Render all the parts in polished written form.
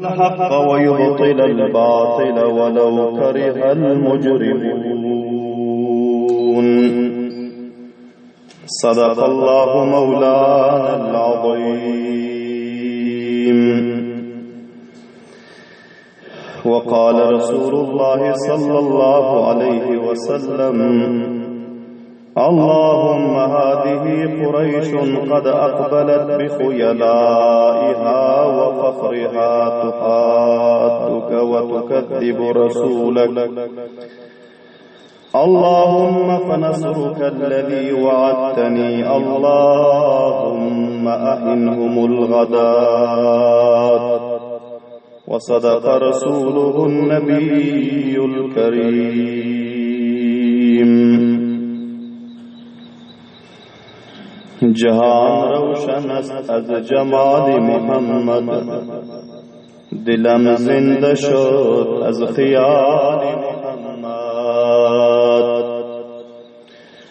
الحق ويبطل الباطل ولو كره المجرمون. صدق الله مولانا العظيم. وقال رسول الله صلى الله عليه وسلم: اللهم هذه قريش قد أقبلت بخيلائها وفخرها تحادك وتكذب رسولك، اللهم فنصرك الذي وعدتني، اللهم أهنهم الغداة. وصدق رسوله النبي الكريم. جهان روشن است از جمال محمد، دلم زنده شد از خیال محمد.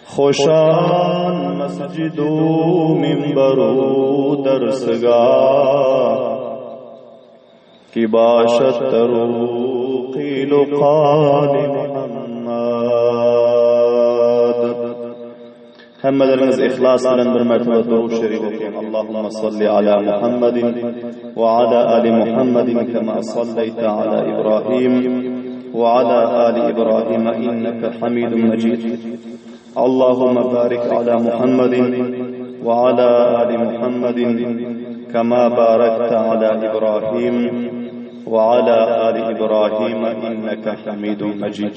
خوشان مسجد و منبر و درسگاه، کی باشد تروقی لقال محمد. همدرنز اخلاص بلن برمرتبه درود شریف بخیم. اللهم صل على محمد وعلى آل محمد كما صليت على إبراهيم وعلى آل إبراهيم إنك حميد مجيد. اللهم بارك على محمد وعلى آل محمد كما باركت على إبراهيم وعلى آل إبراهيم إنك حميد مجيد.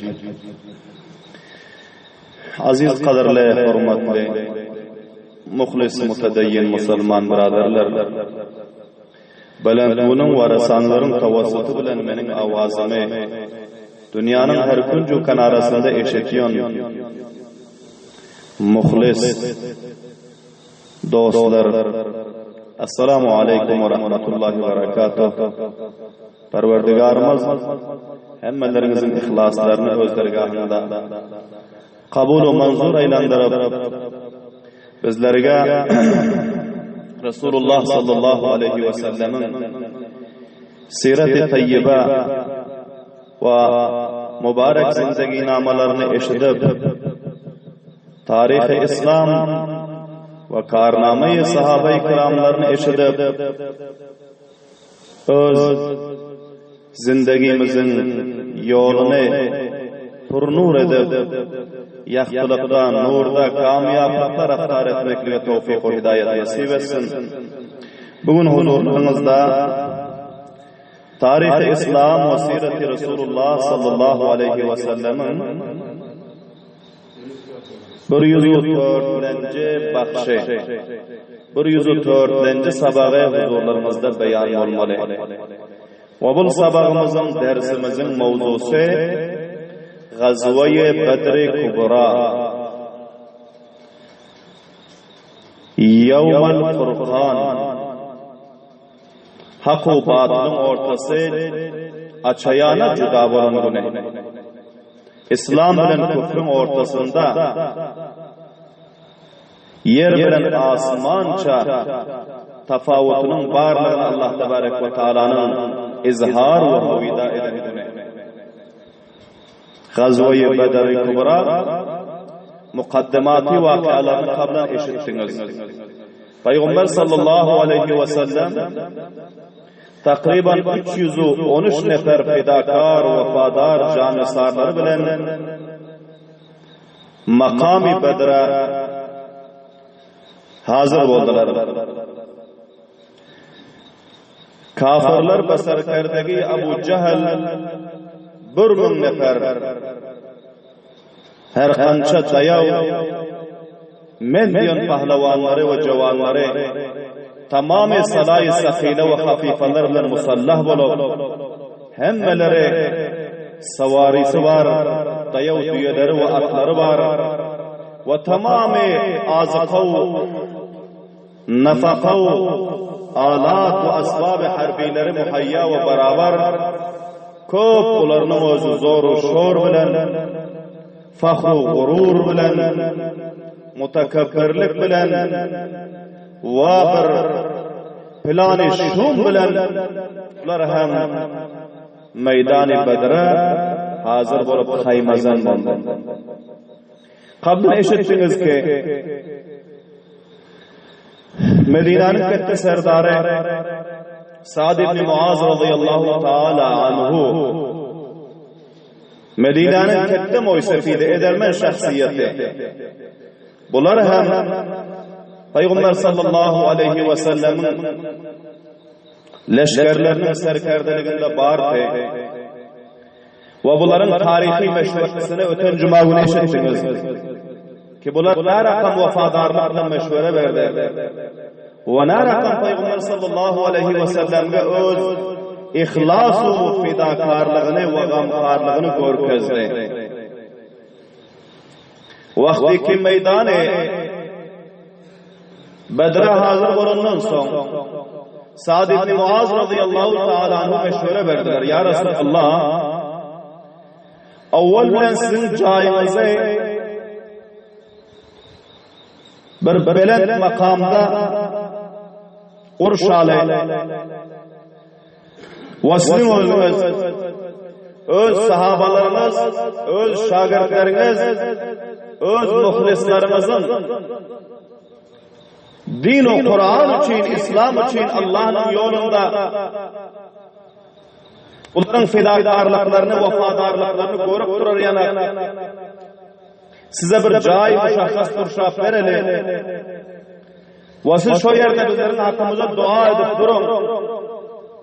Aziz qadirli, hurmatli, muxlis, mutadayyin musulman birodarlar, balandbuning va rasonlaring tavassuti bilan mening ovozimni dunyoning har kunju kanarasida eshitgan muxlis do'stlar, assalomu alaykum va rahmatullohi va barakatuh. Parvardigorimiz hammalaringizning ixloslarini o'z dargohida qabul va manzur aylantirib, bizlarga Rasululloh sallallohu alayhi va sallamning sirati tayyiba va muborak zindagi nomalarini eshitib, tarixi islom va karnamai sahobai kiromlarni eshitib, o'z zindagimizning yo'lini purnur edib, yaxtiliqda, nurda, kamyoblikda raftar etmekliğe tevfik ve hidayet nasip etsin. Bugün huzurunuza tarih-i İslam ve siret-i Resulullah sallallahu aleyhi ve sellem'in 104-nji baxşi, 104-nji sabağı huzurlarımızda beyan olmalı. Ve bu sabağımızın, dersimizin mevzusu Gazve-i Bedr-i Kubra, Yevm-el Furqan, hak ve batılın ortası açayana cüda bolan günü. İslam bilen küfrün ortasında yer bilen asmança tafavutunun barlığını Allah Tebarek ve Teala'nın izhar ve huvida eden günü. Gazve-i Bedr-i Kubra mukaddimati vakialarını kablan eşittiniz. Peygamber sallallahu aleyhi ve sellem takriban 313 nefer fedakar ve vefadar canisarları bilen makam-ı Bedr'e hazır oldular. Kafirler basarkardagi Abu Jahl 1000 nefer her qancha tayav milyon pahlavonlari va javonlari tamamı salay sakhila ve hafifalar bilen musallah bo'lib, hammalari savarisi var, tayav tuyalari ve atları var ve tamamı azqav nafaqav alat ve asbab harbileri muhayya ve beraber ko'p ularning o'zi zo'r va sho'r bilan, faxr va g'urur bilan, mutakabbirlik bilan va bir plani şum bilen ular hem meydani Bedre hazır bolup haymazan boldy. Kabul eşitdiniz ki Medine'nin kette serdari Sa'd ibn Muaz radıyallahu taala anhu Medine'nin kette moysefide edermen şahsiyeti. Bular hem Peygamber sallallahu aleyhi ve sellemin leşkerlerinin serkerdeliginde bardı. Ve bunların tarihi meşveresine öten cuma günü eşittiniz. Ki bunlar ne rakam vefadarlıkla meşvere verdi. Ve ne rakam Peygamber sallallahu aleyhi ve sellem'e öz ihlasu fidakarlığını ve gamkarlığını görkezdi. Vaxtiki meydanı Bedre hazır olundan son Sa'd ibn Muaz radıyallahu ta'ala anhu meşvere verdiler. Ya Resulallah, avval bilen sizin cayınızı bir belend makamda urşalı ve sizin öz sahabalarınız, öz şagirdleriniz, öz muhlislerimizin din-u Kur'an için, İslam için Allah'ın yolunda onların fedakarlıklarını, vefadarlıklarını görüp durur yana size bir cay müşahhas kurşap verelim ve siz şu yerde bizlerin hakkımıza dua edip durun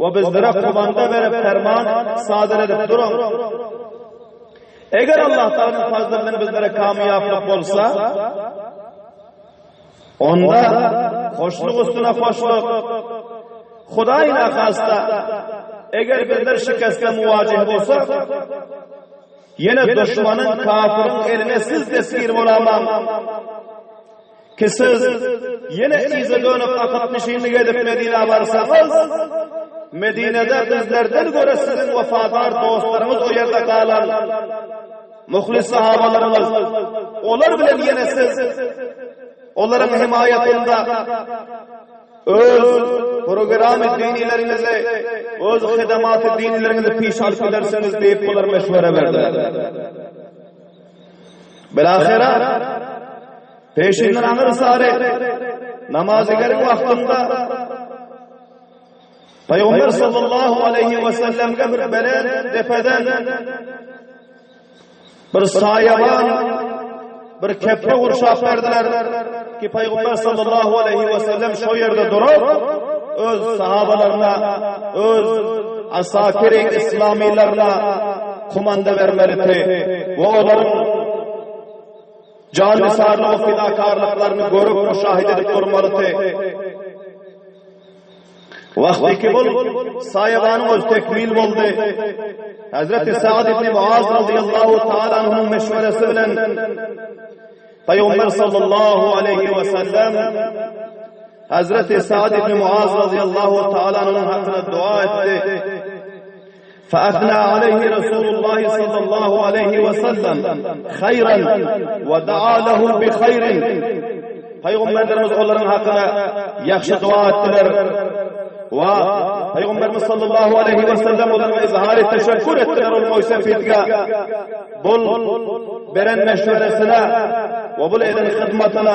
ve bizlere kumanda verip ferman sadır edip durun. Eğer Allah Teala'nın fazlından bizlere kamiyaflık olsa onda hoşluk üstüne hoşluk Hudayna hasta eğer bizler şikastle muvacih olsa yine düşmanın kafirin eline siz tesir olamam ki siz yine ize dönüp akıtmışını edip Medine varsanız Medine'de bizlerden göre sizin vefadar dostlarımız o yerde kalan muhlis sahabalarımız onlar bile yine siz onların himayetinde öz programı dinilerinize, öz hidamat-ı dinilerinize pişalk ederseniz deyip bunlar meşvere verdiler. Belahira peşinden amir sari namazı-gerin vaktinde Peygamber sallallahu aleyhi ve sellem'e bir belen tepeden bir sayaban bir kepe urşap verdiler ki Peygamber sallallahu aleyhi ve sellem şu yerde durup öz sahabalarına, öz asakir-i İslamilerine kumanda vermeliydi ve onların can-ı ve fidakarlıklarını görüp müşahede edip durmalıydı. Vaxtiki bul sayabanın öz tekmil oldu. Hazreti Sa'd ibn Muaz radıyallahu ta'ala anh'ın meşveresi bilen Peygamber sallallahu aleyhi ve sellem Hazreti Sa'd ibn Muaz radıyallahu ta'ala anh'ın hakkında dua etti. فأثنى عليه رسول الله صلى الله عليه وسلم خيرا ودعا له بخير. Peygamberlerimiz onların hakkında yaxşı dua ettiler. Ve Peygamberimiz sallallahu aleyhi ve sellem onlara izhar-ı teşekkür ettiler olmaysa fitga. Bul beren meşveresine ve bul eden hizmetine.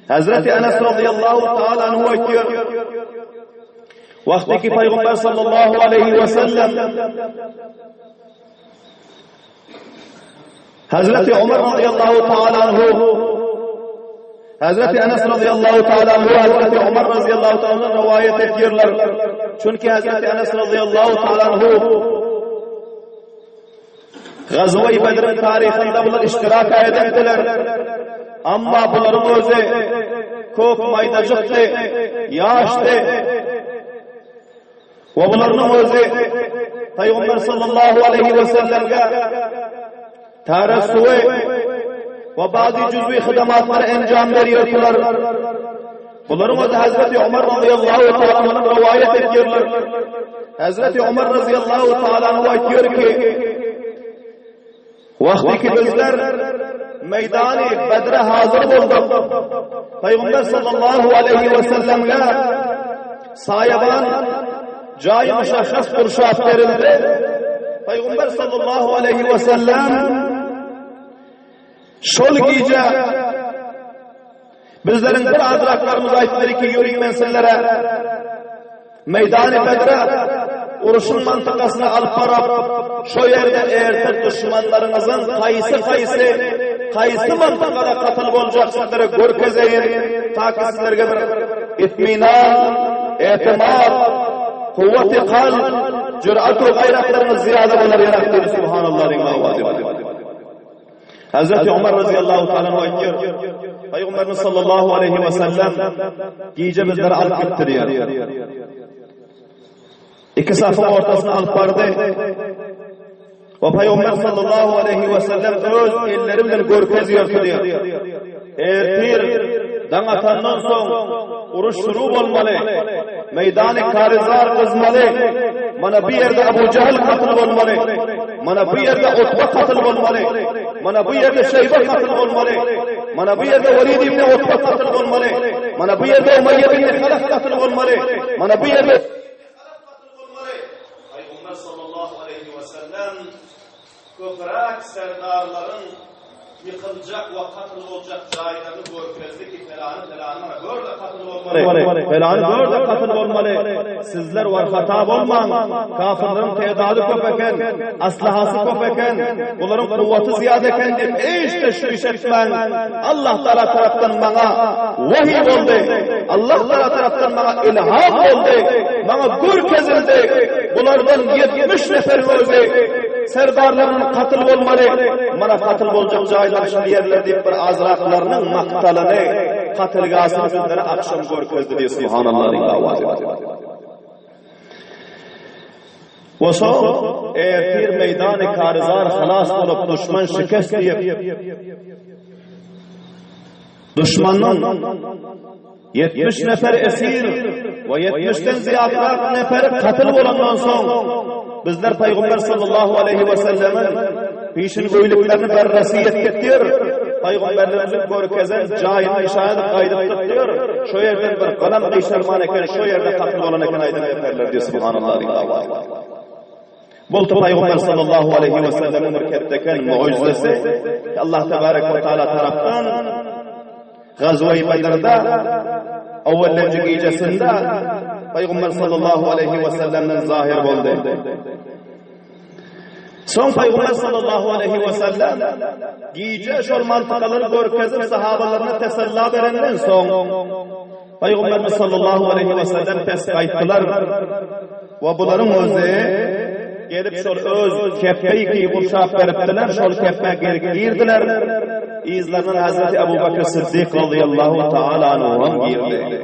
Hazreti Enes radıyallahu ta'ala anhu ekiyor. Vaxtiki Peygamber sallallahu aleyhi ve sellem Hazreti Ömer radıyallahu ta'ala anhu Hazreti Enes radıyallahu ta'ala anhu Hazreti Ömer radıyallahu ta'ala anhu rivayet ediyorlar. Çünkü Hazreti Enes radıyallahu ta'ala anhu Gazve-i Bedir'in tarihinde bunlar iştirak ettiler. Ama bunların özü çok maydacıktı, yaştı. Ve bunların özü Peygamber sallallahu aleyhi ve sellem'e teressüve ve bazı cüz'i hidamatları encam veriyorlar. Bunların özü Hazreti Ömer radıyallahu ta'ala'nın rivayet ediyorlar. Hazreti Ömer radıyallahu ta'ala'nın diyor ki vaxtiki bizler meydani Bedre hazır bulduk. Peygamber sallallahu aleyhi ve sellem'e sayaban cay-ı müşahhas kurşat verildi. Peygamber sallallahu aleyhi ve sellem şol gece bizlerin bir azraklarımız aytları ki yürüyün mensillere Meydan-ı Bedre uruşun mantıkasını alıp barab şu yerde eğer düşmanlarınızın kayısı mantıkada katılıp olacak sizlere görkezeyin ta ki sizlerge bir itminan, etimat, kuvvet-i kalb, cürat-ı gayratlarınız ziyade olar yarattığını Subhanallah'ın Hazreti Ömer radıyallahu ta'ala aytıyor. Peygamberimiz sallallahu aleyhi ve sellem giyece bizleri alıp gittiriyor. İki safın ortasına alıp vardı. Ve Peygamber sallallahu aleyhi ve sellem öz ellerimle görkeziyor diyor. Eğer dan atandan son uruş şuru olmalı. Meydan-ı Karizar kızmalı. Mana bir yerde Ebu Cehil katıl olmalı. Mana bir yerde Utba katıl olmalı. Mana bir yerde Şeybe katıl olmalı. Mana bir yerde Velid ibn Utba katıl olmalı. Mana bir yerde Umayye ibn Halaf katıl olmalı. Mana bir yerde Peygamber sallallahu aleyhi ve sellem köprak serdarların yıkılacak ve katıl olacak cahillerini görkezdi ki felanı böyle katıl olmalı. Felanı böyle katıl olmalı. Sizler var hata olman. Kafirlerin tedadı köpeken, aslahası köpeken, bunların kuvveti ziyade kendim. Hiç teşviş etmen. Allah Teala taraftan bana vahiy oldu. Allah Teala taraftan bana ilham oldu. Bana görkezildi. Bunlardan 70 neferin özü. Serdarlarının katıl olmalı. Bana katıl olacak cahiller şimdi yerler deyip bir azraklarının maktalını, katılgasını bizlere akşam görkezdi diye Subhanallah'ın davası. O son, eğer bir meydan-ı Karizar halas olup düşman şikest diye düşmanın 70 nefer esir ve 70'ten ziyade nefer katıl olandan son bizler Peygamber sallallahu aleyhi ve sellem'in peşin göylüklerini berrasiyet ettiyor. Peygamberlerimizin görkezen cahil işaret kaydıp tutuyor. Şu yerden bir kalam kıyşarman eken, şu yerde katıl olan eken aydın eferler diye Subhanallah'ın davası. Bultu Peygamber sallallahu aleyhi ve sellem'in mürketteken mucizesi Allah tebarek ve teala taraftan Gazve-i Bedir'de evvellenci gecesinde Peygamber sallallahu aleyhi ve sellem'den zahir oldu. Son Peygamber sallallahu aleyhi ve sellem gece şol mantıkaları görkezip sahabalarına tesella verenden son Peygamberimiz sallallahu aleyhi ve sellem pes kayıttılar ve bunların özü gelip şol öz keppeyi ki burşap veriptiler, şol keppe girdiler. İzlerinden Hazreti Ebu Bakr Sıddık radıyallahu ta'ala anhu'dan girdi.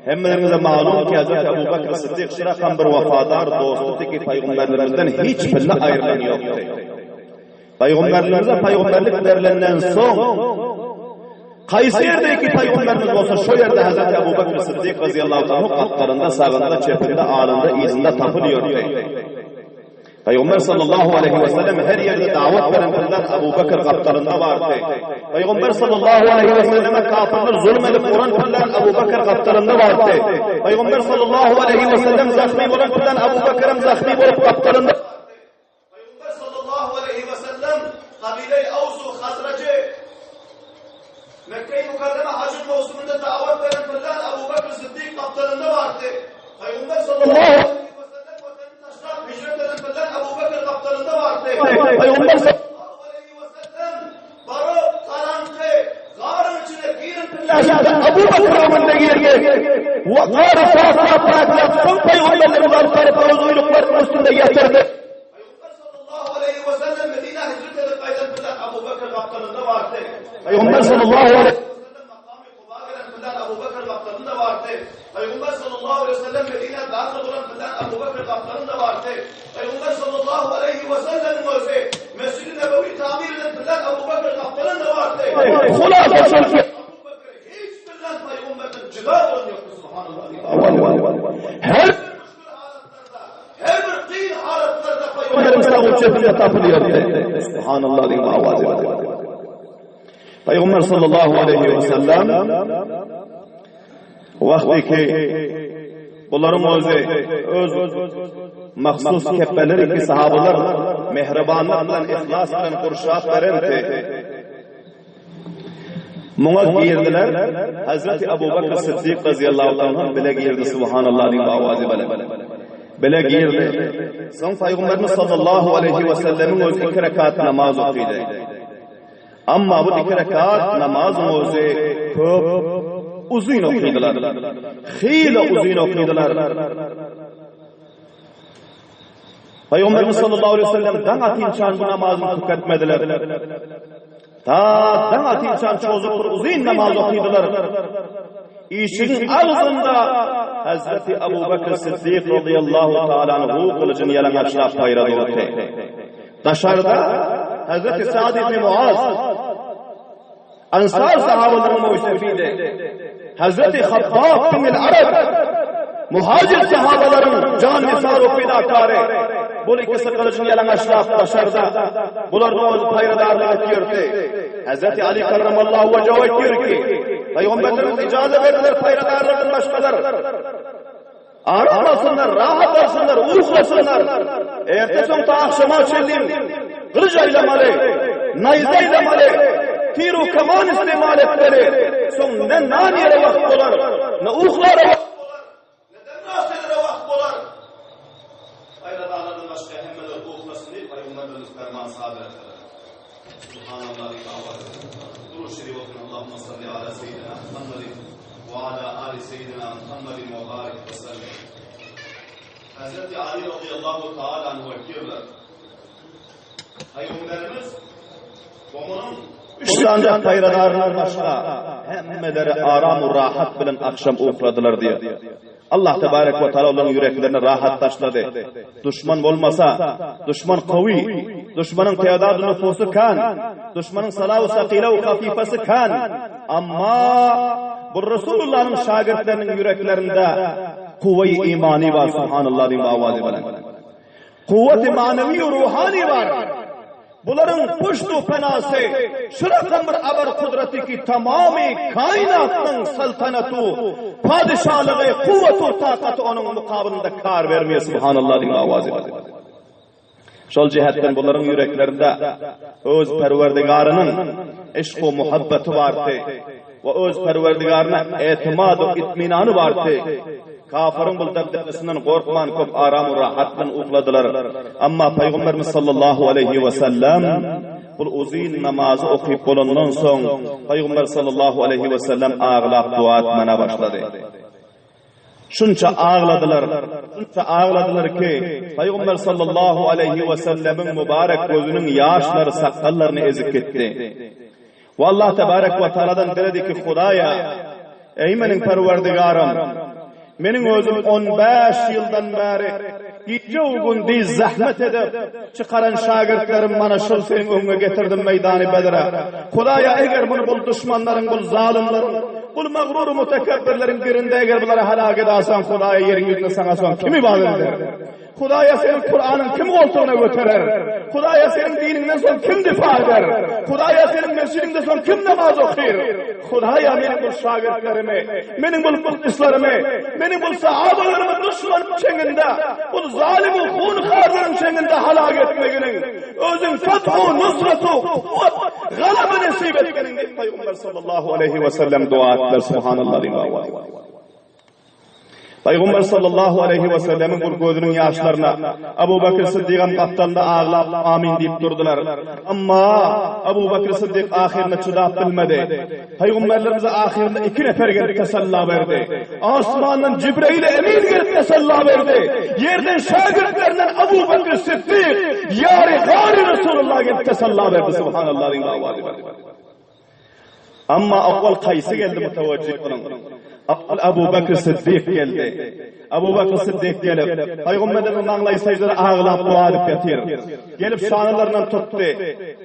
Hemmelerimize malum ki Hazreti Ebu Bakr Sıddık şırakan bir vefadar dostudu ki Peygamberlerimizden hiç bile ayrılan yoktu. Peygamberlerimize peygamberlik verilenden son kaysi yerdeki peygamberimiz olsa şu yerde Hazreti Ebu Bakr Sıddık radıyallahu anhu katlarında, sağında, çepinde, ağrında, izinde tapılıyordu. Peygamber sallallahu aleyhi ve sellem her yerde davet veren kıldan Ebu Bakr kaptarında vardı. Peygamber sallallahu aleyhi ve selleme kafirler zulüm edip vuran kıldan Ebu Bakr kaptarında vardı. Peygamber sallallahu aleyhi ve sellem zahmi olan kıldan Ebu Bakr'ın zahmi olup kaptarında. Peygamber sallallahu aleyhi ve sellem kabile-i Avsu Hazracı Mekke-i Mukarreme hacı mevzumunda davet veren kıldan Ebu Bakr Sıddık kaptarında vardı. Peygamber sallallahu aleyhi ve sellem hicret eden kıldan Ebu Bakr kaptarında vardı. Peygamber sallallahu aleyhi ve sellem barı, karanlığı, garın içine girin kıldan Ebu Bakr önünde girdi. Ve garı farklı son peygamberlerimiz altarı paruzuylukların üstünde yatırdı. Peygamber sallallahu aleyhi ve sellem Medine hicret edip kaydan kıldan Ebu Bakr kaptarında vardı. Peygamber sallallahu aleyhi ve sellem makam-ı Kuba gelen kıldan Ebu Bakr kaptarında vardı. Peygamber sallallahu aleyhi ve sellem Medine'ye dâhil olan kıldan Ebu Bakr kaptarında vardı. Peygamber sallallahu aleyhi ve sellem'in özü Mescid-i Nebevi tamir eden kıldan Ebu Bakr kaptarında vardı. Hulâsa sözü Ebu Bakr hiç bilden Peygamber'den cıda olmuyordu subhanallah. Her bir müşkül halatlarda, her bir kıyın halatlarda Peygamber'in savun çöpünde tapılıyordu. Subhanallah'ın avazı. Peygamber sallallahu aleyhi ve sellem vaxtiki bunların öz mahsus keppeleri ki sahabalar mehribanlık bilen ihlas bilen kurşap berenti muňa girdiler. Hazreti Abu Bakr Siddiq radıyallahu anh bile girdi, subhanallah diýip awazy bilen bile girdi. Soň Peygamberimiz sallallahu aleyhi ve sellemin öz 2 rekat namaz okuýdy. Amma bu 2 rekat namazın özü köp uzun okuýdylar. Hile uzun okuýdylar. Peygamberimiz sallallahu aleyhi ve sellem daň atynçan bu namazyny tüketmediler. Ta daň atynçan çözüp uzun namaz okuýdylar. İşin ağzında Hazreti Abu Bakr Siddiq radıyallahu ta'ala anhu kılıcını yalaňaçlap paýrady otdy. Daşarda Hazreti Sa'd ibn Muaz Ansar sahabalarının muhsefiydi. Hazreti Habbab bin el-Arab muhacir sahabaların can nisar o fidakari. Bu ikisi kılıcını yalaňaçlap daşarda bulardan öz paýradarlyk etýärdi. Hazreti Ali karramallahu wejhehu etýär ki Peygamberlerimiz icazet verdiler paýradarlygyny başgalar aramasınlar, rahat alsınlar, uyuklasınlar. Ertesi ta akşama çelim, kılıç aylamalı, nayza aylamalı, tiru kaman istimal etmeli. Son ne naniyere vakit olar, ne uyuklara vakit olar, ne de nasilere vakit olar. Paýradarlygyny başga hemmeler uyuklasın diýip Peygamberlerimiz ferman sadır etdiler. Subhanallah diýip awaz. Duruş şerif okun. Allahumme salli ala seyyidina Muhammedin ve ala ali seyyidina Muhammedin ve barik ve sellem. Hazreti Ali radıyallahu ta'ala anhu ekirler. Peygamberimiz onun ancak paýradarlar başga hemmeleri aram ve rahat bilen akşam ukladılar diye. Allah tebarek ve taala onların yüreklerine rahat taşladı. Düşman olmasa, düşman kavi, düşmanın teyadat nüfusu kan, düşmanın salahu sakile ve hafifası kan. Ama bu Resulullah'ın şagirdlerinin yüreklerinde kuvve-i imani var, subhanallah diye avazi bilen. Kuvvet-i manevi ruhani var. Bunların puştu penası, şurakan bir abar kudreti ki tamamı kainatın saltanatı, padişahlığı, kuvvetu, takatı onun mukabilinde kar vermiyor, subhanallah diye avazi bilen. Şol cihetten bunların yüreklerinde öz perverdigarının eşk-u muhabbeti vardı ve öz perverdigarına etimad ve itminanı vardı. Kafirin bu dabdabesinden korkman köp aram ve rahatlan ukladılar. Amma Peygamberimiz sallallahu aleyhi ve sellem bu uzun namazı okuyup bolondan soň Peygamber sallallahu aleyhi ve sellem ağlap dua etmene başladı. Şunça ağladılar ki Peygamber sallallahu aleyhi ve sellemin mübarek gözünün yaşları sakallarını ezik etti. Ve Allah tebarek ve ta'aladan dedi ki Hudaya, ey menin perverdigarım, menin özüm 15 yıldan beri gece ugun zahmet edip çıkaran şagirdlerim bana şol senin önüne getirdim meydanı Bedir'e. Hudaya eğer bunu bul düşmanların, bul zalimlerin, bul mağrur mutekebbirlerin birinde eğer bunları helak edersen Hudaya yerin yüzüne sana son kim ibadet eder? Hudaya senin Kur'an'ın kim koltuğuna götürür? Hudaya senin dininden son kim difa eder? Hudaya senin mescidinden son kim namaz okuyur? Hudaya benim bu şagirdlerimi, benim bu kutlislerimi, benim bu sahabalarımı düşman çenginde, bu zalim ve hunharların çenginde helak etmeginin, özün fethu, nusratu, kuvvet, galaba nasip etmenin Peygamber sallallahu aleyhi ve sellem dua ettiler, subhanallah diye. Peygamber sallallahu aleyhi ve sellemin bu gözünün yaşlarına Abu Bakr Siddiq'ın kaptanında ağlap amin deyip durdular. Ama Abu Bakr Siddiq ahirine çudap bilmedi. Peygamberlerimize ahirinde 2 nefer gelip tesella verdi. Asmandan Cibrail emin gelip tesella verdi. Yerden şagirdlerinden Abu Bakr Siddiq yari gari Resulullah gelip tesella verdi. Subhanallah diye avazi verdi. Amma avval qaysi geldi mutavajjih kılın. Abu Bakr Siddiq geldi. Abu Bakr Siddiq gelip Peygamberlerin maňlay secdede ağlap dua edip ýatyr. Gelip şanlarından tuttu.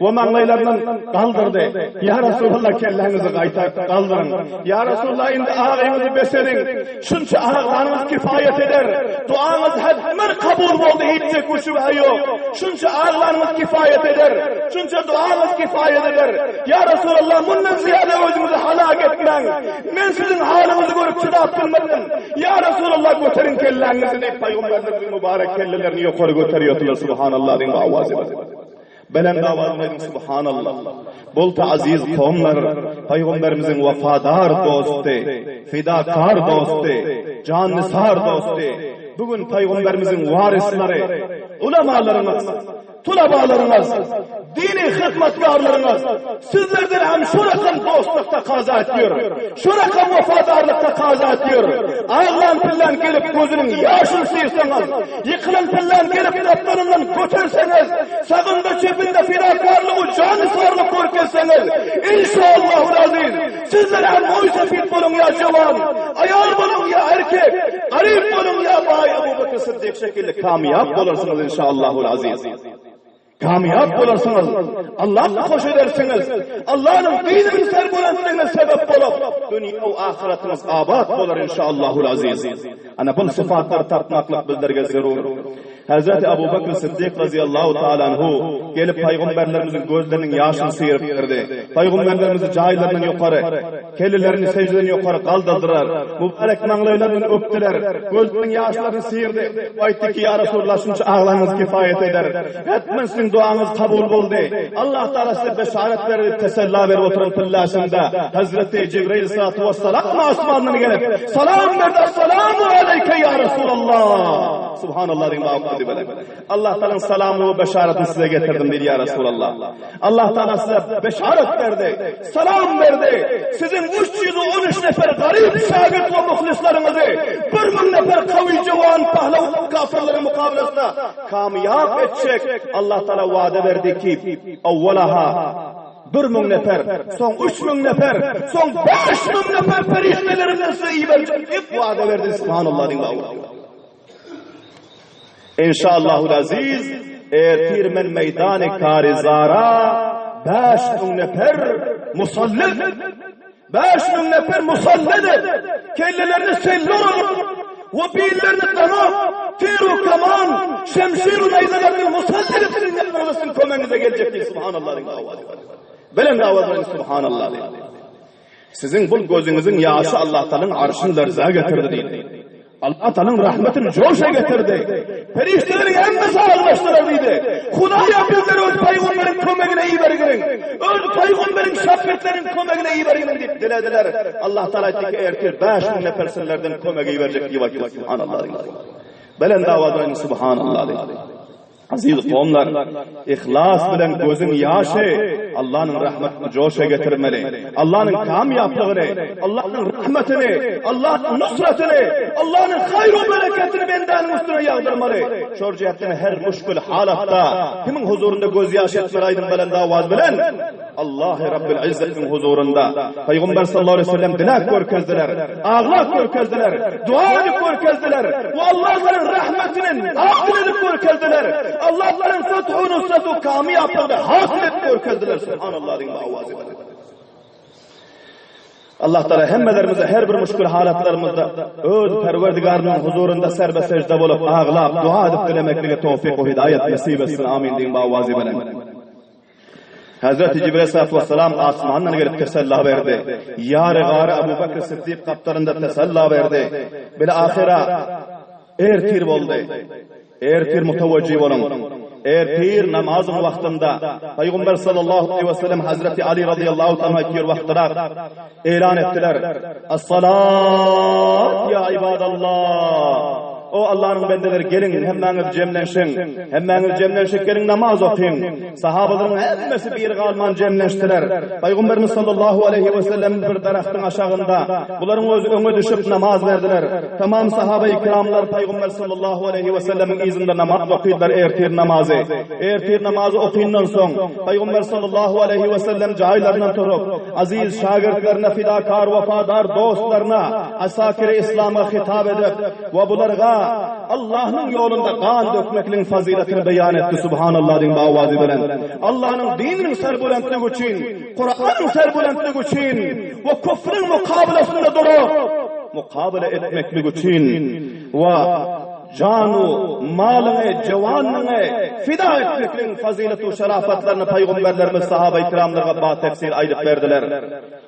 O maňlaylarından kaldırdı. Ya Resulullah kelläňizi gaýta kaldırın. Ya Resulullah indi ağaňyzy beserin. Şunça ağlaňyz kifayet eder. Duaňyz häzmer kabul oldu, hiç kuşuva yok. Şunca ağlarınız kifayet eder, şunca duanız kifayet eder. Ya Resulallah, bundan ziyade özünüzü halak etmen. Ben sizin halinizi görüp çıdap bilmedim. Ya Resulallah, göterin kellerinizi deyip Peygamberimizin mübarek kellelerini yukarı göteriyorlar. Subhanallah deyin, avaz edin. Belend avazına edin, subhanallah. Bolta aziz kavimler, Peygamberimizin vefadar dostu, fidakar dostu, cannisar dostu. Bugün Peygamberimizin varisleri, ulemalarımız, tulabalarınız, dini hizmetkarlarınız, sizlerden hem şu rakam dostlukta kaza ediyor, şu rakam vefadarlıkta kaza ediyor. Ağlan pillen gelip gözünün yaşını sıyırsanız, yıkılan pillen gelip kaplarından götürseniz, sağında çepinde fidakarlığı, canısarlık korkeseniz, inşallah aziz, sizler hem muysefit bulun ya cevan, ayar bulun ya erkek, garip bulun ya bay Ebu Bekir Sıddık şekilde kamyap olursunuz inşallah aziz. Kamyap olursunuz, Allah'la hoş edersiniz, Allah'ın dininin serbolantliğine sebep olup, dünya ve ahiretiniz abad olur inşallahul aziz. Ana bu sıfatları tatmaklık bizlerge zerur. Hazreti Ebu Bekir Sıddık radıyallahu ta'ala anhu gelip Peygamberlerimizin gözlerinin yaşını sıyırıp verdi. Peygamberlerimizi cahillerden yukarı, kellilerini secdeden yukarı kaldırdılar. Mübarek mağlaylarından öptüler. Gözlerinin yaşlarını sıyırdı. Aytti ki ya Resulullah, şunca ağlarınız kifayet eder. Etmensin duanız kabul oldu. Allah Teala size beşaret verdi, tesella verip oturun pillasında. Hazreti Cibril sallallahu vesselam asmanından gelip salam verdi. Esselamu aleyke ya Resulallah. Subhanallah deyin, Allah Teala'nın salamı ve beşaretini size getirdim dedi ya Resulallah. Allah Teala size beşaret verdi, salam verdi. Sizin 313 nefer garip şagird ve muhlislarınızı 1000 nefer kavi cevan pahlav kafirlerin mukabilesinde kamyap edecek. Allah Teala vaade verdi ki evvelaha 1000 nefer, son 3000 nefer, son 5000 nefer periştelerinden size iyi verecek. Hep vaade verdi. Subhanallah deyin. İnşallahul aziz, ertir men meydan-ı karizara 5000 nefer musallid, 5000 nefer musallidir. Kellelerini sellur olur ve beyinlerini dana, tiru kaman, şemşiru neyzalarını musallid sizin yapmanızın kömenize gelecektir. Subhanallah deyin. Belen davazlayın, subhanallah deyin. Sizin bu gözünüzün yaşı Allah Teala'nın arşını lerza getirdi deyin. Allah Teala'nın rahmetini coşa getirdi. Periştelerin emmesi ağırlaştırıldı. Hudaya bizleri öz Peygamberin kömeğine iyi verginin, öz Peygamberin şafiretlerin kömeğine iyi verginin deyip dilediler. Allah Teala etti ki ertir 5000 nefersinlerden kömeği iyi verecek diye vakit. Subhanallah. Belen davadayın, subhanallah. Aziz kavimler, ihlas bilen gözün yaşı Allah'ın rahmetini coşa getirmeli. Allah'ın kamyaplığını, Allah'ın rahmetini, Allah'ın nusretini, Allah'ın hayru bereketini benden üstüne yağdırmalı. Şor cihetine her müşkül halatta kimin huzurunda göz yaşı etmelaydın belen davaz bilen Allah-u Rabbil İzzet'in huzurunda Peygamber sallallahu aleyhi ve sellem dilak görkezdiler, ağlak görkezdiler, dua edip görkezdiler ve Allah'ın rahmetinin akıl edip görkezdiler. Allah'ların fethu nusretu kamyaplığını hasıl edip görkezdiler. Subhanallah deyin, avaz edin. Allah Teala hemmelerimize her bir müşkül halatlarımızda öz Perverdigarının huzurunda serbe secde bulup ağlap dua edip dilemekliğe tevfik ve hidayet nasip etsin. Amin deyin, avaz edin. Hazreti Cibril Aleyhisselatü Vesselam asmandan gelip tesella verdi. Yar-ı gâri Ebu Bekir Sıddık kaplarında tesella verdi. Bile ahira ertir oldu. Ertir mutavacci olun. Ertir namazın vaktinde Peygamber sallallahu aleyhi ve sellem Hazreti Ali radıyallahu ta'ala ki vaktlar elan ettiler. Es-salat ya ibadallah. O Allah'ın bendeleri gelin hemmeniz cemlenşin. Hemmeniz cemlenşin gelin namaz okuyun. Sahabaların hemmesi bir galman cemleştiler. Peygamberimiz sallallahu aleyhi ve sellem bir daraxtın aşağında bunların özü öne düşüp namaz verdiler. Tamam sahabe-i kiramlar Peygamber sallallahu aleyhi ve sellemin izinde namaz okuydular, ertir namazı. Ertir namazı okuyundan son Peygamber sallallahu aleyhi ve sellem cahillerden turup aziz şagirdlerine, fidakar, vefadar dostlarına asakir-i İslam'a hitap edip ve bunlarga Allah'ın yolunda kan dökmekliğin faziletini beyan etti. Subhanallah deyin, avazı bilen. Allah'ın dininin serbulentliği için, Kur'an'ın serbulentliği için ve küfrün mukabilesinde durup mukabele etmekliği için ve canu, malını, cevanını fida etmeklerin fazilet ve şerafatlarını Peygamberlerimiz sahabe-i kiramlarına batefsir aylıp verdiler.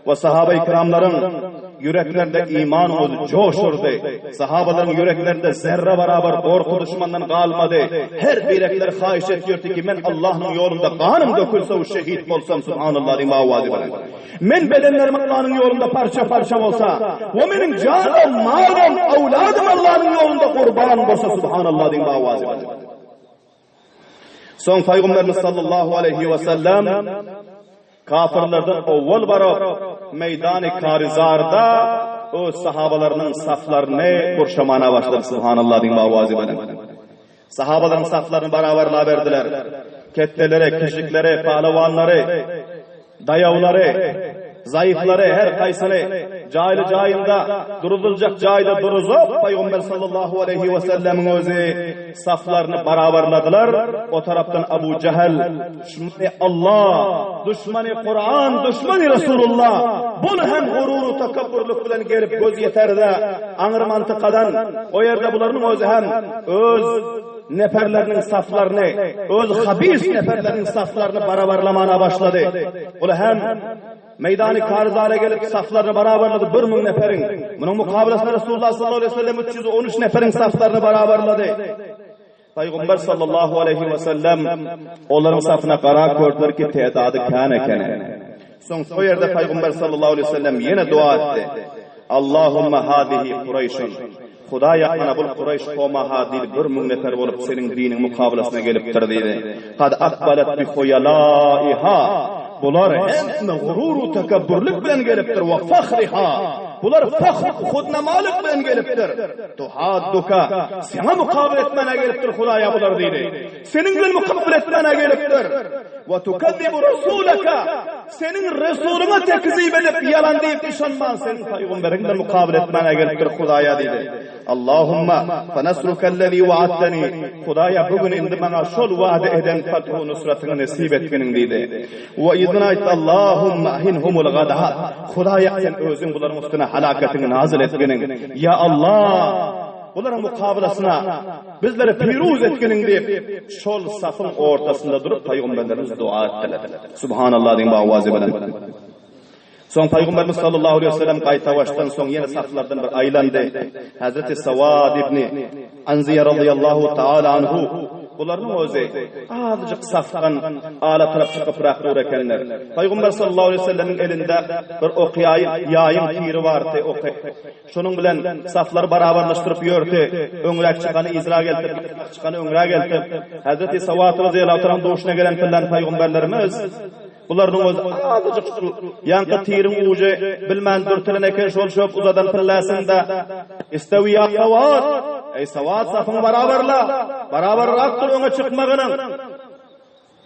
Ve sahabe-i kiramların yüreklerinde iman coşurdu. Sahabaların yüreklerinde zerre beraber korku düşmandan kalmadı. Her birekler hayiş ediyordu ki men Allah'ın yolunda kanım dökülse o şehit olsam subhanallah imavadi bana. Men bedenlerim Allah'ın yolunda parça parça olsa ve benim canım, malım, evladım Allah'ın yolunda kurban olsa subhanallah imavadi bana. Son Peygamberimiz sallallahu aleyhi ve sellem kafirlerden evvel barab meydan-ı Karizar'da o sahabalarının saflarını kurşamana başladı subhanallah din bavazi benim. Sahabaların saflarını beraberle verdiler. Kettelere, kişiliklere, pahlevanları, dayavları, zayıfları, her kaysını cayında durulacak cayda duruzup Peygamber sallallahu aleyhi ve sellem'in özü saflarını beraberlediler. O taraftan Abu Cehel, düşmanı Allah, düşmanı Kur'an, düşmanı Resulullah, bunu hem gururu takabburluk bilen gelip göz yeter de anır mantıkadan o yerde bularının özü hem öz neferlerinin saflarını, öz habis neferlerinin saflarını beraberlemana başladı. O hem meydan-ı Karizar'a gelip saflarını beraberledi 1000 neferin. Bunun mukabilesinde Resulullah sallallahu aleyhi ve sellem 313 neferin saflarını beraberledi. Peygamber sallallahu aleyhi ve sellem onların safına karar gördüler ki tedadı kâne. Son o yerde Peygamber sallallahu aleyhi ve sellem yine dua etti. Allahümme hadihi Kureyş'un. Hudaya ana bul Kureyş koma hadil 1000 nefer olup senin dinin mukabilesine geliptir dedi. Kad akbalet bi huyalaiha. Bular hem gururu tekabburluk bilen geliptir ve fakhriha. Bular fakhr khudna malik bilen geliptir. Tuhadduka sana mukabil etmene geliptir Hudaya bular dedi. Senin bilen mukabil etmene geliptir. Ve tukazzibu rasulaka. Senin Resulüne tekzip edip yalan deyip işanman senin peygamberinle mukabil etmene geliptir Hudaya dedi. Allahumma fenasrukellezî vaatteni. Hudaya bugün indi bana şol vaade eden fathu nusratını nasip etkenin dedi. Ve idnayt Allahumma ahinhumul gadat. Hudaya sen özün bunların üstüne halakatını nazil etkenin. Ya Allah, bunların mukabilasına bizleri piruz etkenin deyip şol safın ortasında durup Peygamberlerimiz dua ettiler. Subhanallah din bavazi bilen. Son Peygamberimiz sallallahu aleyhi ve sellem qaytavaştan son yine saflardan bir aylandı. Hazreti Savad ibni Anziye radıyallahu ta'ala anhu bularning o'zi azıcık safdan ala taraf chiqib raqdur ekanlar. Peygamber sallallahu aleyhi ve sellem'in elinde bir yayın tiri vardı. Şunun bilen safları beraberleştirip yurdi. Öňrek çıkanı izra keltirip, çıkanı öňrek keltirip Hazreti Savad radıyallahu ta'ala doğuşuna gelen peygamberlerimiz bularning o'zi azıcık şu yanqı tirin ucu bilmän dürtilen eken şol şop uzadan pillasında istawi ya Savad ey Savad safını beraber raktır öňe çıkmagynyň.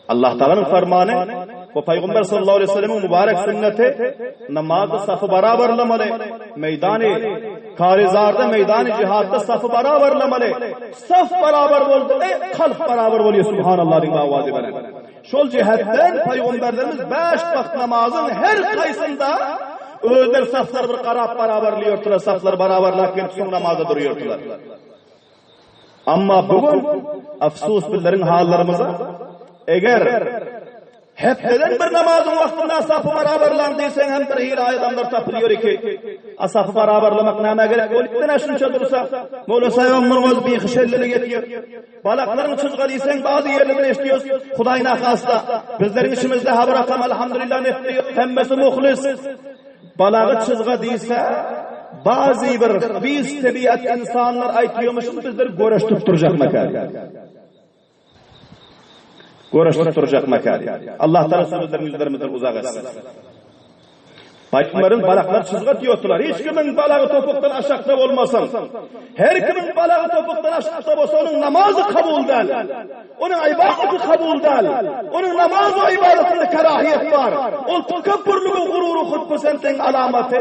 Allah Taala'nın fermanı bu Peygamber sallallahu aleyhi ve sellem'in mübarek sünneti namazda safı beraberlemeli. Meydan-ı Karizar'da meydan-ı cihatta safı beraberlemeli. Saf beraber boldu, kalp beraber boluyor subhanallah din avazi bilen. Şol cihatdan Peygamberlerimiz 5 vakt namazın her kaysında özler saflar bir qarap beraberliyordular, saflar beraberlik gelip son namazda duruyordular. Amma bugün afsus billerin hallarımıza eğer hepten bir namazın vaktinde safı beraberlandıysan hem bir hile adamlar tapılıyor ki asafı beraberlemek neme gerek olup da şunça dursa Mola sayamırmaz bir xişellilik yetiyor. Balakların çizgalıysan bazı yerlerden eşliyoruz. Hudayna hasta. Bizlerin işimizde haber akam elhamdülillah nefliyor. Hemmesi muhlis. Balağı çizga değilse bazı bir biz tabiat insanlar aytıyormuşuz bizler görüştürüp duracak makali. Görüştürüp duracak makali. Allah Teala sözlerin yüzlerimizden uzak etsin. Peygamberin balaklar çizga diyorlar. Hiç kimin balağı topuktan aşağıda olmasın. Her kimin balağı topuktan aşağıda olsa onun namazı kabul değil. Onun ibadeti kabul değil. Onun namazı ibadetinde karahiyet var. O tekabburluğu, gururu, hutbesenten alameti.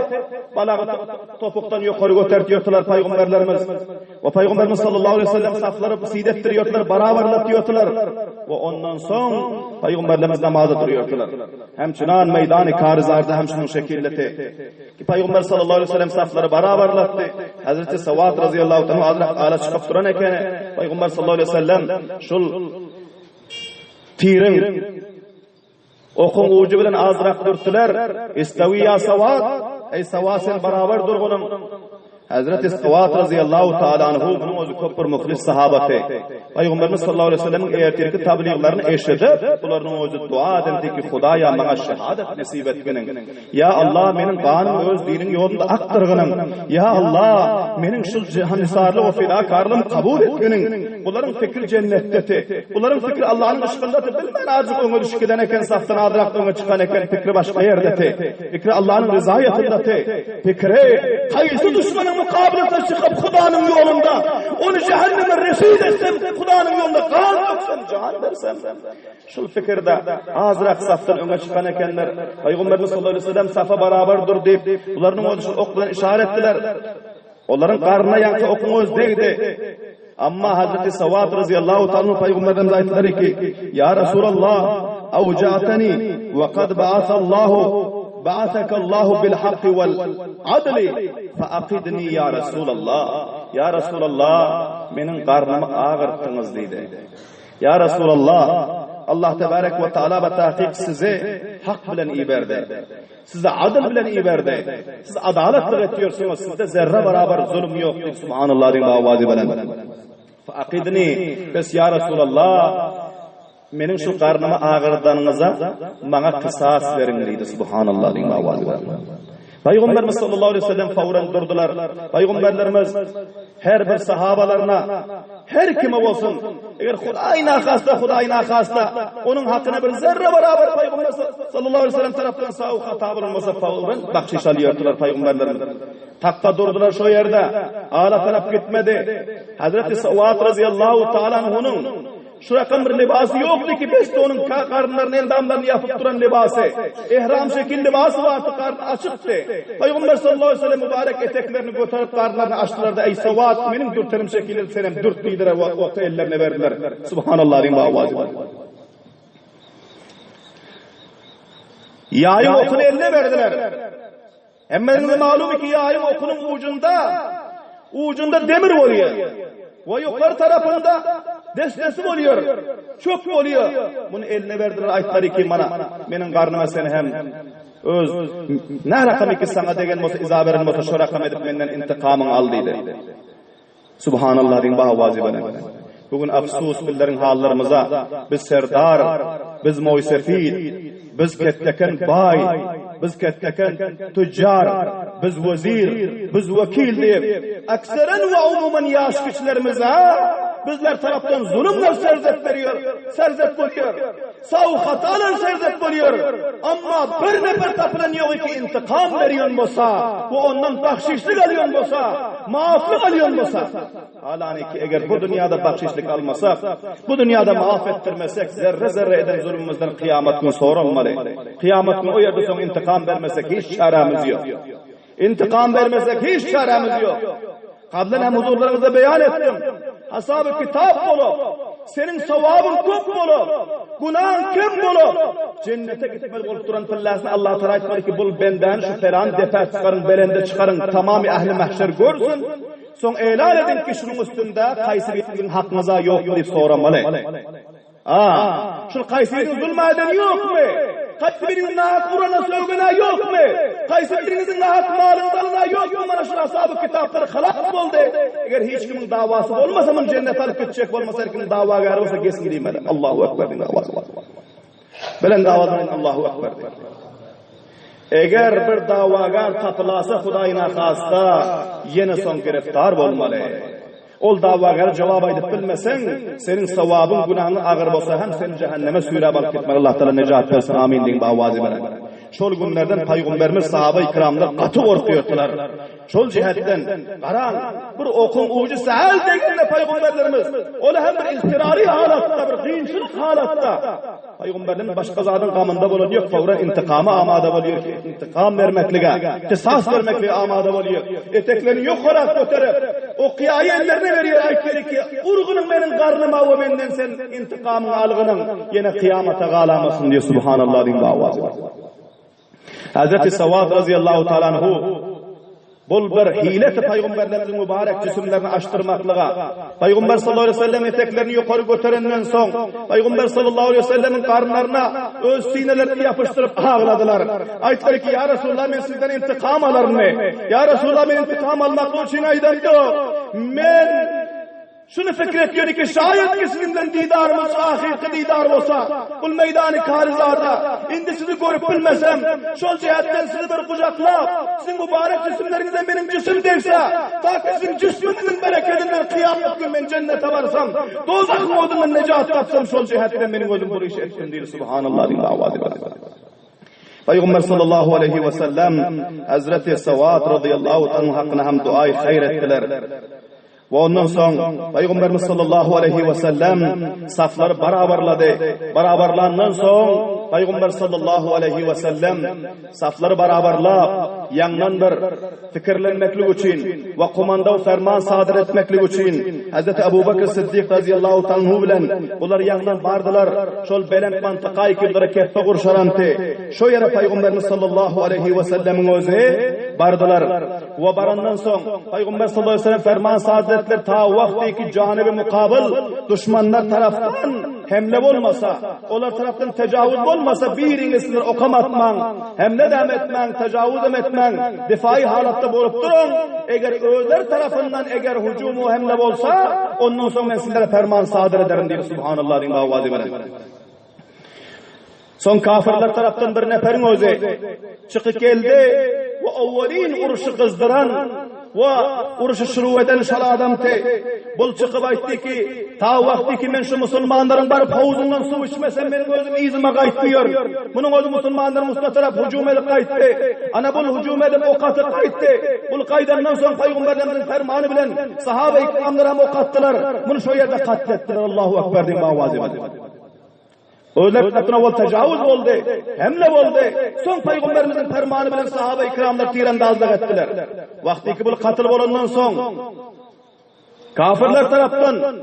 Balağı topuktan yukarı götürüyorlar Peygamberlerimiz. O Peygamberimiz sallallahu aleyhi ve sellem safları sidettiriyorlar, beraberletiyorlar. Ve ondan son Peygamberimiz namazda duruyorlar. Hem çınan meydanı Karizar'da hem şunun şekilleti. Ki Peygamber sallallahu aleyhi ve sellem safları beraberletti. Hazreti Savat radıyallahu anhu azrak ala çıkıp duran eken Peygamber sallallahu aleyhi ve sellem şul tirin okun ucu bilen azrak durtular. İstavi ya Savat, ey Savat sen beraber durgunum. Hazreti Savat radıyallahu ta'ala anhu bunun özü köp bir muhlis sahabati. Peygamberimiz sallallahu aleyhi ve sellem'in ertirki tabliğlerini eşedip, bularının özü dua edildi ki Hudaya bana şehadet nasip etginin. Ya Allah menin kanım öz dinin yolunda aktırgının. Ya Allah menin şu cihanisarlı o fidakarlığımı kabul etginin. Buların fikri cennetteti. Buların fikri Allah'ın ışkındatı. Bilmen azıcık onu düşkiden eken saftan adıraklığına çıkan eken fikri başka yerdeti. Fikri Allah'ın rızayetindeti. Fikri kayısı düşmanın mukabelete çıkıp Huda'nın yolunda onu cehenneme resid etsem, Huda'nın yolunda kan yoksam, cihan versem. Şu fikirde azrak saftan öne çıkan ekenler Peygamberimiz sallallahu aleyhi ve sellem safa beraberdir deyip bunların oklarını işarettiler. Onların karnına yankı okun öz değdi. Ama Hazreti Savat radıyallahu ta'ala Peygamberimiz ayettiler ki Ya Resulallah avca'tani ve kad ba'asallahu بعثك الله بالحق والعدل فأقدني يا رسول الله يا رسول الله menin qarnımı ağırttınız dedi. Ya Resulallah Allah tebarek ve teala ve tahkik sizi hak bilen iyi verdi. Size adil bilen iyi verdi. Siz adalet üretiyorsunuz. Sizde zerre beraber zulüm yok. Subhanallah din avazi bilen. Fa'aqidni bes ya Resulallah menin şu qarnıma ağırdanınıza bana kısas verin deydi. Subhanallah din avazi bilen. Peygamberimiz sallallahu aleyhi ve sellem fawran durdular. Peygamberlerimiz her bir sahabalarına her kime olsun eğer Hudayna khasta onun hakkına bir zerre beraber Peygamber sallallahu aleyhi ve sellem tarafından sağ hata bulunmasa fawran bahşiş alıyordular Peygamberlerimiz. Takta durdular şu yerde. Ağla taraf gitmedi. Hazreti Savat radıyallahu ta'ala anhu'nun şu rakam bir libası yoktu ki beste onun karnlarının endamlarını yapıp duran libası. İhram şekil libası vardı, karnı açıktı. Peygamber sallallahu aleyhi ve sellem mübarek eteklerini götürüp karnlarını açtılar da ey Savat benim dürterim şekilde senem dürtlüydür o ellerine verdiler. Subhanallah din bağvazı var. Yayın okunu eline verdiler. Hemen malum ki yayın okunun ucunda demir oluyor. Ve yukarı tarafında destesi oluyor. Çok oluyor. Bunu eline verdiler ayetleri ki bana. Benim karnıma seni hem öz ne rakam ki sana degen olsa izaberin olsa şu rakam edip benden intikamını al dedi. Subhanallah din bağvazı bana. Bugün afsus billerin hallarımıza biz serdar, biz moysefid, biz ketteken bay, biz ketteken tüccar, biz vezir, biz vekil deyip akseren ve umumen yaş kişilerimize bizler taraftan zulümler serzet veriyor, serzet oluyor. Sağ hatalar serzet oluyor. Ama bir nefer tapılan yok ki intikam veriyorsun bosa, bu ondan bahşişlik alıyorsun bosa, maaflık alıyorsun bosa. Halani ki eğer bu dünyada bahşişlik almasak, bu dünyada maaf ettirmesek, zerre zerre eden zulümümüzden kıyamet günü sonra olmalı. Kıyamet günü o yerde son intikam vermesek hiç çaremiz yok. İntikam vermesek hiç çaremiz yok. Kablen hem huzurlarınızda beyan ettim. Hesabı kitap bolu. Senin sevabın çok bolu. Günahın kim bolu. Cennete gitmez olup duran fillasını Allah Teala etmeli ki bul benden şu feran defer çıkarın, belende çıkarın, tamamı ehli mahşer görsün. Son elan edin ki şunun üstünde kayseriyetin hakkınıza yok deyip soramalı. Şu kayseriyetin zulme eden yok mu? Kaç birinizin nahat vurana sövgüne yok mu? Kaysi birinizin nahat malını dalına yok mu? Bana şu ashab-ı kitapları halas oldu. Eğer hiç kimin davası olmasa mı cennet alıp gidecek olmasa her kimin davagarı olsa kesin gideyim edem. Allahu Ekber din davası var. Belen davazının Allahu Ekber din. Eğer bir davagar tapılasa Hudayna khasta yine son giriftar olmalı. Ol davagar cevap edip bilmesen senin sevabın günahın ağır olsa hem seni cehenneme sürüp alıp gitmeli. Allah Teala necat versin amin deyin bu avazi bana. Şol günlerden Peygamberimiz sahabe-i kiramlar katı korkuyordular. Şol cihetten qaran bir okun ucu sahal degende Peygamberlerimiz ola hem bir istirari halatta, bir qiyinchilik halatda Peygamberimiz başka zatın qamında bolýar, fawran intiqama amada bolýar, intiqam vermeklige, qisas vermeklige amada bolýar. Eteklerini ýokarak göterip o qiyaýy ellerine berýär, aýtdyr ki, urgunyň meniň garnyma we menden sen intiqamyny algynyň ýene kıyamata galamasyn diýip subhanallah diýip awazy. Hazreti Sawad radıyallahu ta'ala anhu bol bir hileti Peygamberlerimizin mübarek cisimlerini açtırmaklığa, Peygamber sallallahu aleyhi ve sellem eteklerini yukarı götürenden son, Peygamber sallallahu aleyhi ve sellemin karnlarına öz sinelerini yapıştırıp ağladılar. Aytlar ki, ya Resulullah men sizden intikam alarım mı? Ya Resulullah men intikam almak için aydandı. Men şunu fikir ediyor ki şayet ki sizinden didarımız ahirki didar olsa bu meydanı karizada indi sizi görüp bilmesem şol cihetten sizi bir kucaklap sizin mübarek cisimlerinizden benim cisim değilse ta ki sizin cisminizin bereketinden kıyamet gün ben cennete varsam dozak modundan necat tapsam şol cihetten benim gözüm bu işi etsin diye subhanallah diye avadi var. Peygamber sallallahu aleyhi ve sellem Hazreti Sawad radıyallahu anhu hakkında hem duayı hayır ettiler. Ve ondan sonra Peygamberimiz sallallahu aleyhi ve sellem safları barabarladı. Barabarlandan sonra Peygamber sallallahu aleyhi ve sellem safları barabarlap yandan bir fikirlenmeklik için ve komanda ferman sadır etmeklik için Hazreti Ebu Bakr Siddiq radıyallahu anhu bilen ular yandan bardılar. Şol belent mantıqayı kibdire keffe kurşarantı. Şu yere Peygamberimiz sallallahu aleyhi ve sellemin özü bardılar. Ve barandan sonra Peygamber sallallahu aleyhi ve sellem ferman sadır ta vaktiki canibi mukabil düşmanlar taraftan hemle olmasa, onlar taraftan tecavüz olmasa birinizler okam atman, hemle dem etmen, tecavüz etmen, difai halatta bolup durun. Eğer özler tarafından eğer hücumu hemle olsa, ondan sonra ben sizlere ferman sadır ederim diye subhanallah diye avadi verin. Son kafirler taraftan bir neferin özü çıkıp geldi ve avvalin uruşu kızdıran ve uruşu şuru eden şal adamdı. Bul çıkıp aytdı ki ta vakti ki men şu musulmanların barıp havuzundan su içmesem benim özüm izime kaytmıyor. Bunun özü musulmanların usta taraf hücum edip kayttı. Ana bul hücum edip ok atıp kayttı. Bul kaydandan sonra Peygamberimizin fermanı bilen sahabe-i kiramlar hem ok attılar. Bunu şu yerde katlettiler. Allahu Ekber diye mavazi var. Öyle katına ol tecavüz oldu, hemle oldu. Son Peygamberimizin fermanı bilen sahabe-i kiramlar tirandazlık ettiler. Vakti ki bu katıl olandan son kafirler taraftan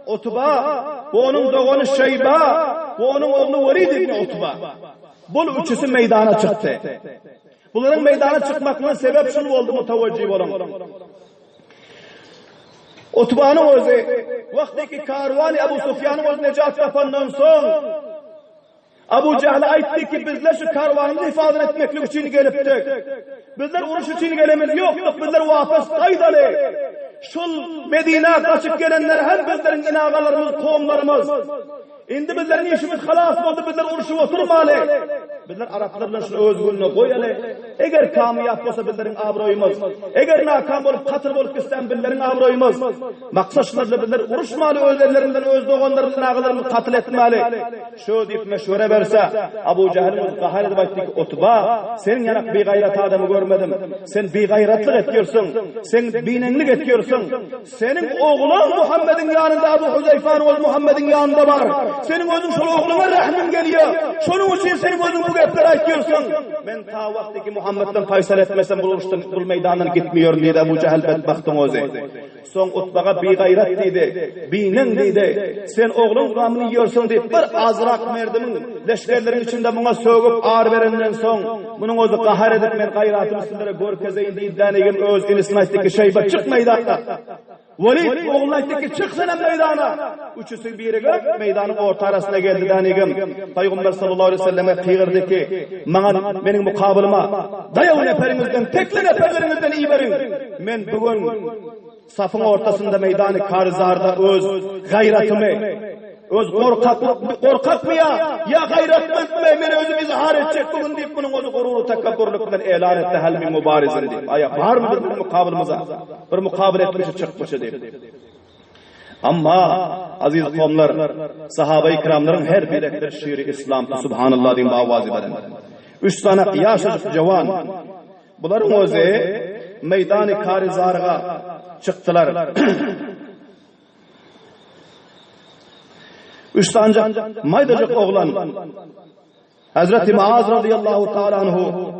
Utba, bu onun doğunu Şeyba, bu onun oğlu Velid ibn Utba. Bu üçüsü meydana çıktı. Bunların meydana çıkmakla sebep şunu oldu mutavacih olan. Utba'nın özü, vaktiki karvani Ebu Sufyan'ın özü necat yapandan son Abu Cehl aytdı ki bizler şu karvanımızı ifade etmeklik için geliptik. Bizler uruş için gelemiz yoktuk. Bizler vafız kaydalı. Şul Medine kaçıp gelenler hem bizlerin inagalarımız, kovumlarımız. Indi bizlerin işimiz halas oldu. Bizler uruşu oturmalı. Bizler Araplarla şu özgürlüğünü koyalı. Eğer kamiyat olsa bizlerin abroyumuz. Eğer nakam olup katır olup isteyen bizlerin abroyumuz. Maksatlarla bizler uruşmalı özellerinden öz doğanların inagalarımızı katıl etmeli. Şu deyip meşhure verse Abu Cehil'imiz kahar edip aytdı ki Utba senin yanak bir gayret adamı görmedim. Sen bir gayretlik ediyorsun. Sen binenlik ediyorsun. Senin oğlun Muhammed'in yanında Abu Huzeyfa'nın oğlu Muhammed'in yanında var. Senin özün şu oğluna rahmin geliyor. Şunun için senin özün bu gepleri aytıyorsun. Ben ta vaktiki Muhammed'den faysal etmesem bu meydandan gitmiyorum diye Ebu Cehil bedbahtın özü. Son Utbaga bir gayret deydi. Binen deydi. Sen oğlun gamını yiyorsun deyip bir azrak merdimin leşkerlerin içinde buna sögüp ağır verenden son bunun özü kahar edip men gayratımı sizlere görkezeyin deyip deneyim öz inisini aytdı ki Şeyba çık meydana. Velid oğlun aytdı ki çık senem meydana. Üçüsü birine meydanın orta arasına geldi deneyim. Peygamber sallallahu aleyhi ve selleme kıyırdı ki benim mukabılıma dayağı neferimizden tekli neferlerimizden iyi verin. Men bugün safın ortasında meydanı karizarda öz gayratımı, öz korkak mı ya gayrat mı beni özüm izhar edecek bugün deyip bunun özü gururu tekabburluktan elan etti helmi mübarizin deyip. Var mıdır bir mukabılımıza? Bir mukabıl etmişi çıkmışı deyip. Ama aziz kavmlar, sahabe-i kiramların her bir şiiri İslam, subhanallah diyeyim avazi veren. 3 tane yaşlı cavan. Buların özü meydan-ı karizarga çıktılar. 3 tane maydacık oğlan. Hazreti Muaz radıyallahu ta'ala anhu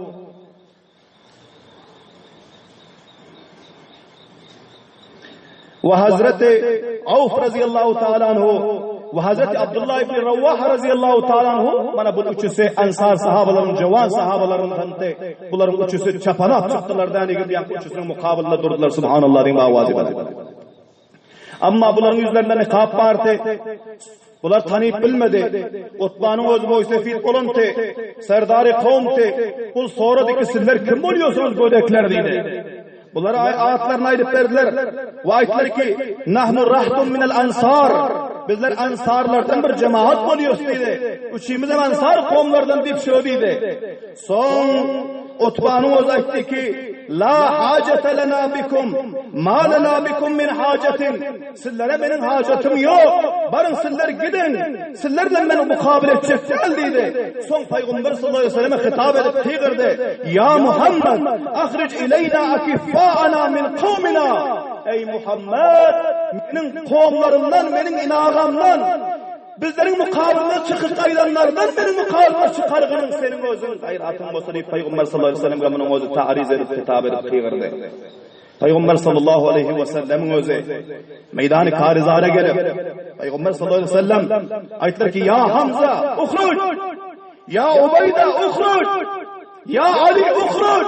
ve Hazreti Avf radıyallahu ta'ala anhu ve Hazreti Abdullah ibn Ravah radıyallahu ta'ala anhu mana bu üçüsü Ensar sahabaların, cavan sahabalarından bunların üçüsü çapanap çıktılar da yani üçüsünün mukabilinde durdular subhanallah diyeyim avazi var. Amma bunların yüzlerinden nikab vardı. Bular tanıyıp bilmedi. Utbanın öz boy sefid olantı, serdari kavmti. Bu sonradaki sizler kim oluyorsunuz gödekler dedi. Bunlara ayetlerini ayırıp verdiler. Ve ayetler ki nahnu rahtun minel ansar. Bizler ansarlardan bir cemaat oluyoruz dedi. Üçümüz hem ansar kavimlerden deyip söyledi. Son Utbanın öz ayetti ki la hacete lena bikum ma lena bikum min hacetin. Sizlere benim hacetim yok. Barın sizler gidin. Sizlerle beni mukabil edecek değil dedi. Son Peygamber sallallahu aleyhi ve selleme hitap edip tigirdi. Ya Muhammed ahric ileyna akiffa'ana min kavmina. Ey Muhammed benim kavimlerimden, benim inağamdan bizlerin mukabilinde çıkıp kaydanlardan benim mukabilinde çıkargının senin özün hayratın olsa deyip Peygamber sallallahu aleyhi ve sellem gamının özü ta'riz edip hitap edip kıyırdı. Peygamber sallallahu aleyhi ve sellemin özü meydan-ı karizara gelip Peygamber sallallahu aleyhi ve sellem ayetler ki ya Hamza uhruc, ya Ubeyde uhruc, ya Ali uhruc.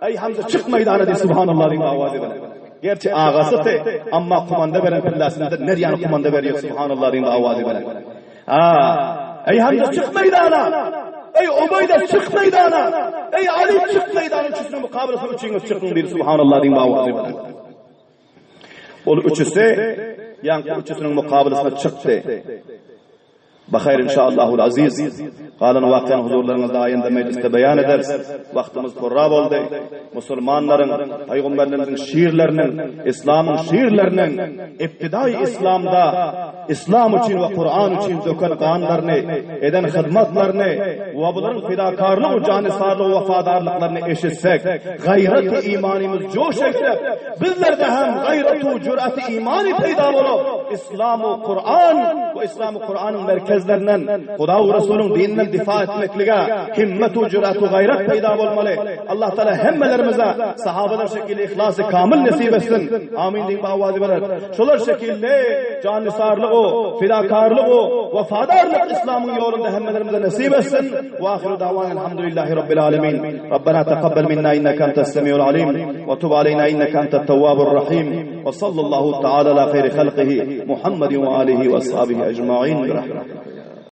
Ey Hamza çık meydana diye subhanallah diyeyim avaz edin. Gerçi ağası te ama kumanda veren pillasında nereden kumanda veriyor subhanallah diyeyim avaz edin. Ey Hamza çık meydana. Ey Ubeyde çık meydana. Ey Ali çık meydana. Üçüsünün mukabilesi üçünüz çıkın diye subhanallah diyeyim avaz edin. O üçüsü yani üçüsünün mukabilesine çıktı. Bakayır inşallahul aziz. Kalan vakten huzurlarınızda ayında mecliste beyan ederiz. Vaktimiz kurrab oldu. Müslümanların, peygamberlerimizin şiirlerinin, İslam'ın şiirlerinin, iptidai İslam'da, İslam için ve Kur'an için döken kanlarını, eden hizmetlerini, ve bunların fidakarlığı, canisarlığı, vefadarlıklarını eşitsek, gayret-i imanimiz coş etsek, bizlerde hem gayret-i cüret-i imani peyda olup, İslam-ı Kur'an ve İslam-ı Kur'an'ın merkezlerinden, Huda-u Resul'ün dininden difa etmekliğe, himmet-u cüret-u gayret peyda olmalı. Allah Teala hemmelerimize sahabeler şekilde ihlas-ı kamil nasip etsin. Amin diyeyim avazi verer. Şolar şekilde canisarlığı, fidakarlığı, vefadarlık İslam'ın yolunda hemmelerimize nasip etsin. Ve ahiru davana elhamdülillahi rabbil alemin. Rabbena teqabbel minna inneke entes semiul alim ve tub aleyna inneke entet tevvabur rahim. Ve sallallahu teala ala khayri halqihi Muhammedin ve alihi ve ashabihi ecmaîn.